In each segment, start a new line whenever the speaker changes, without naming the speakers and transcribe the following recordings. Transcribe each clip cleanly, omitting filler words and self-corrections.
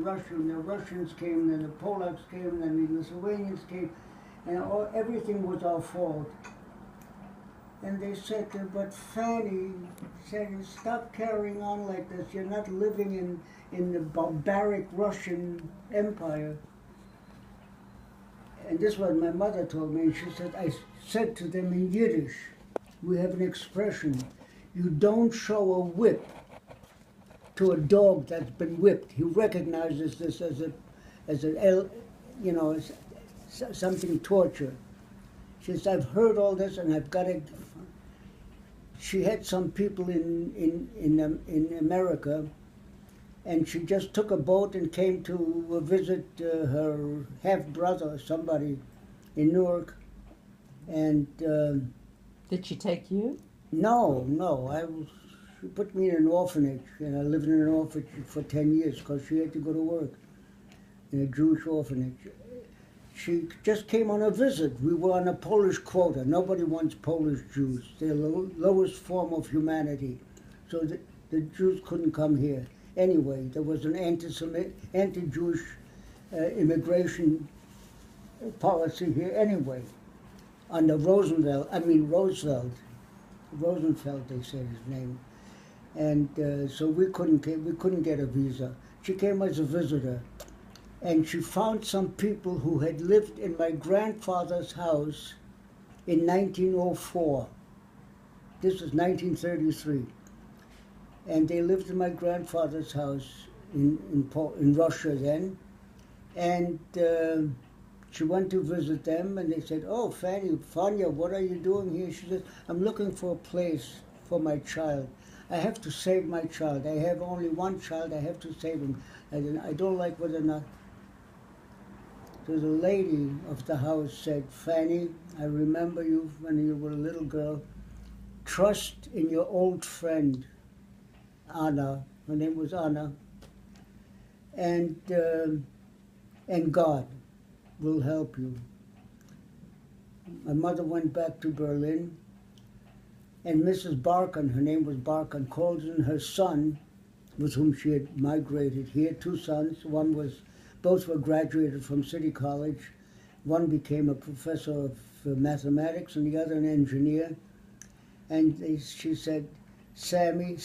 Russia, and the Russians came, and the Polacks came, and the Lithuanians came, and everything was our fault. And they said, but Fanny said, stop carrying on like this. You're not living in the barbaric Russian Empire. And this is what my mother told me. She said, I said to them in Yiddish, we have an expression, you don't show a whip to a dog that's been whipped. He recognizes this as something torture. She says, I've heard all this and I've got to. She had some people in America, and she just took a boat and came to visit her half-brother, somebody in Newark. And
did she take you?
No. She put me in an orphanage, and I lived in an orphanage for 10 years because she had to go to work in a Jewish orphanage. She just came on a visit. We were on a Polish quota. Nobody wants Polish Jews. They're the lowest form of humanity. So the Jews couldn't come here. Anyway, there was an anti-Jewish immigration policy here anyway. Under Roosevelt, they said his name. And so we couldn't get a visa. She came as a visitor. And she found some people who had lived in my grandfather's house in 1904. This was 1933. And they lived in my grandfather's house in Russia then. And she went to visit them, and they said, oh, Fanya, what are you doing here? She said, I'm looking for a place for my child. I have to save my child. I have only one child. I have to save him. I don't like whether or not. So the lady of the house said, Fanny, I remember you when you were a little girl. Trust in your old friend, Anna. Her name was Anna. And God will help you. My mother went back to Berlin, and Mrs. Barkan, her name was Barkan, called in her son, with whom she had migrated here, 2 sons. Both were graduated from City College. One became a professor of mathematics and the other an engineer. And she said, Semele,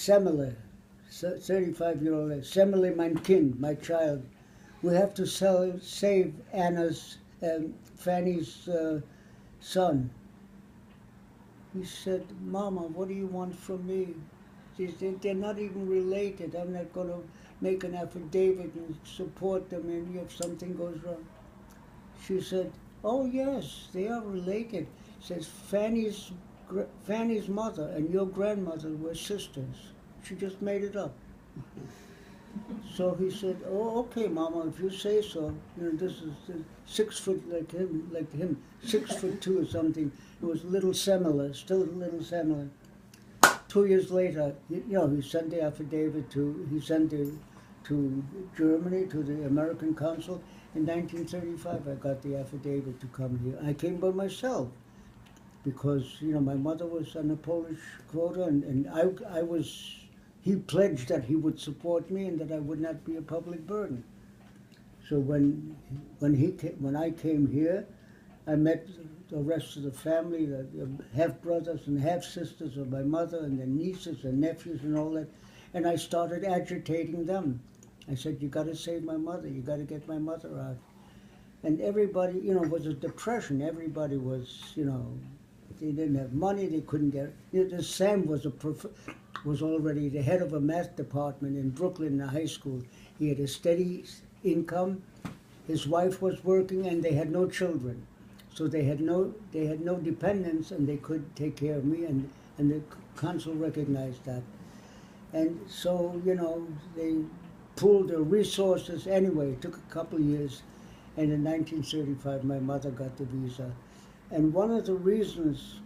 35-year-old, Semele, mein Kind, my child, we have to save Fanny's son. He said, Mama, what do you want from me? She said, they're not even related. I'm not going to make an affidavit and support them if something goes wrong. She said, oh yes, they are related. Says Fanny's mother and your grandmother were sisters. She just made it up. So he said, oh, okay, Mama, if you say so. This is 6 foot like him, 6'2" or something. It was little Semele, still little Semele. 2 years later, he sent the affidavit to Germany, to the American consul. In 1935, I got the affidavit to come here. I came by myself because, my mother was on a Polish quota, and he pledged that he would support me and that I would not be a public burden. So when I came here, I met the rest of the family, the half-brothers and half-sisters of my mother, and the nieces and nephews and all that, and I started agitating them. I said, you got to save my mother, you got to get my mother out. And everybody, it was a depression. Everybody was, they didn't have money, they couldn't get, Sam was already the head of a math department in Brooklyn in a high school. He had a steady income, his wife was working, and they had no children. So they had no dependents, and they could take care of me, and the consul recognized that. And so, they pooled their resources. Anyway, it took a couple of years, and in 1935, my mother got the visa. And one of the reasons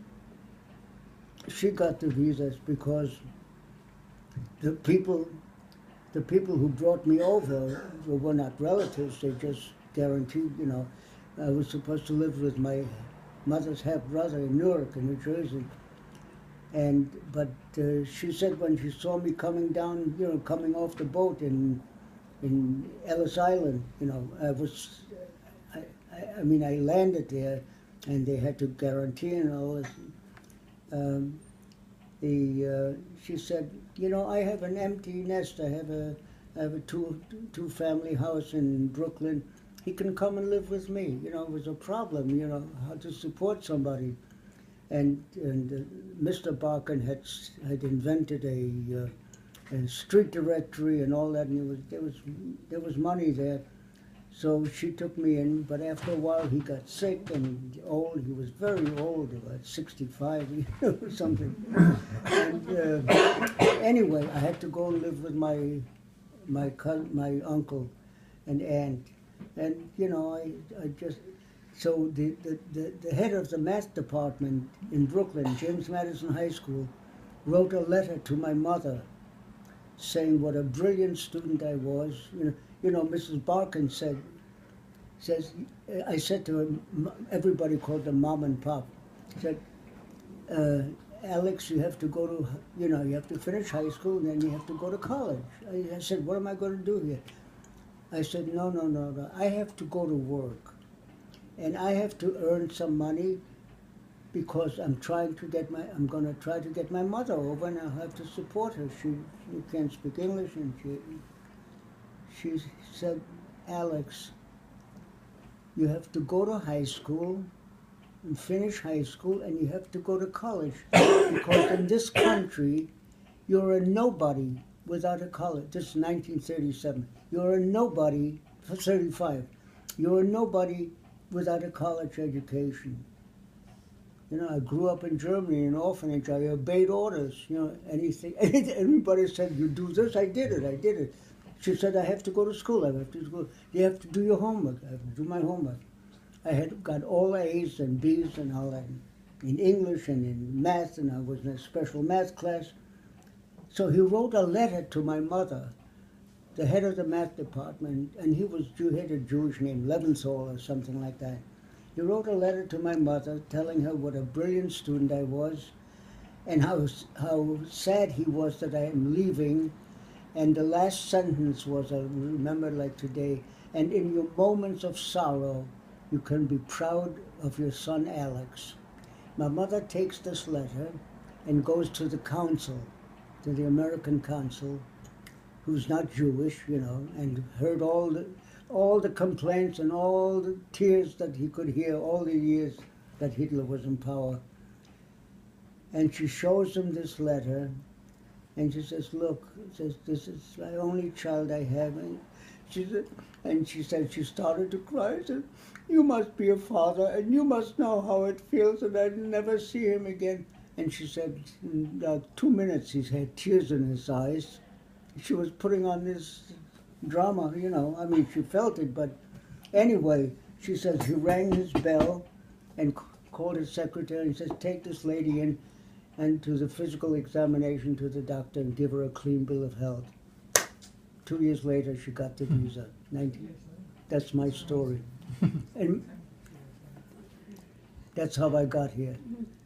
she got the visa is because the people who brought me over were not relatives. They just guaranteed, I was supposed to live with my mother's half-brother in Newark, in New Jersey. But she said when she saw me coming down, coming off the boat in in Ellis Island. You know, I landed there, and they had to guarantee and all this. She said, you know, I have an empty nest. I have a two family house in Brooklyn. He can come and live with me. You know, it was a problem. You know, how to support somebody. And Mr. Barkin had invented a street directory and all that, and there was money there. So she took me in, but after a while he got sick and old. He was very old, about 65 or something. And anyway, I had to go and live with my uncle and aunt, and you know, I just. So the head of the math department in Brooklyn, James Madison High School, wrote a letter to my mother saying what a brilliant student I was. You know, Mrs. Barkin says, I said to her, everybody called them Mom and Pop, said, Alex, you have to go to, you know, you have to finish high school and then you have to go to college. I said, what am I going to do here? I said, no, I have to go to work. And I have to earn some money because I'm going to try to get my mother over, and I'll have to support her. She can't speak English, and she said, Alex, you have to go to high school and finish high school, and you have to go to college because in this country, you're a nobody without a college. This is 1937. You're a nobody for 35. You're a nobody without a college education. You know, I grew up in Germany in an orphanage. I obeyed orders. You know, anything. Everybody said, you do this. I did it. She said, I have to go to school. I have to go. You have to do your homework. I have to do my homework. I had got all A's and B's and all that in English and in math, and I was in a special math class. So he wrote a letter to my mother, the head of the math department, and he had a Jewish name, Leventhal or something like that. He wrote a letter to my mother telling her what a brilliant student I was and how sad he was that I am leaving. And the last sentence was, I remember like today, and in your moments of sorrow, you can be proud of your son Alex. My mother takes this letter and goes to the consul, to the American consul, who's not Jewish, you know, and heard all the complaints and all the tears that he could hear all the years that Hitler was in power. And she shows him this letter, and she says, look, says, this is my only child I have. And she said, she started to cry. She said, you must be a father, and you must know how it feels, and I'd never see him again. And she said, in 2 minutes, he had tears in his eyes. She was putting on this drama, you know. I mean, she felt it, but anyway, she says he rang his bell and called his secretary and says, take this lady in and to the physical examination to the doctor and give her a clean bill of health. 2 years later, she got the visa. 19. That's my story. And that's how I got here.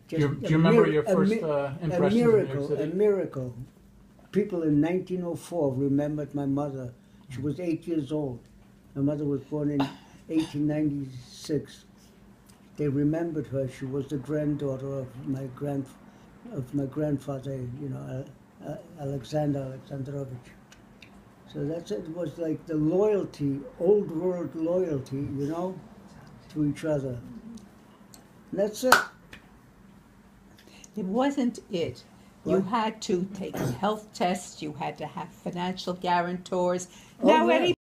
Do you remember your first impressions of New York City?
A miracle. People in 1904 remembered my mother. She was 8 years old. My mother was born in 1896. They remembered her. She was the granddaughter of my grandfather, you know, Alexander Alexandrovich. So that's it. It was like the loyalty, old world loyalty, you know, to each other. And that's it.
It wasn't it. You
What?
had to take health tests. You had to have financial guarantors.
Oh,
Now
yeah.
any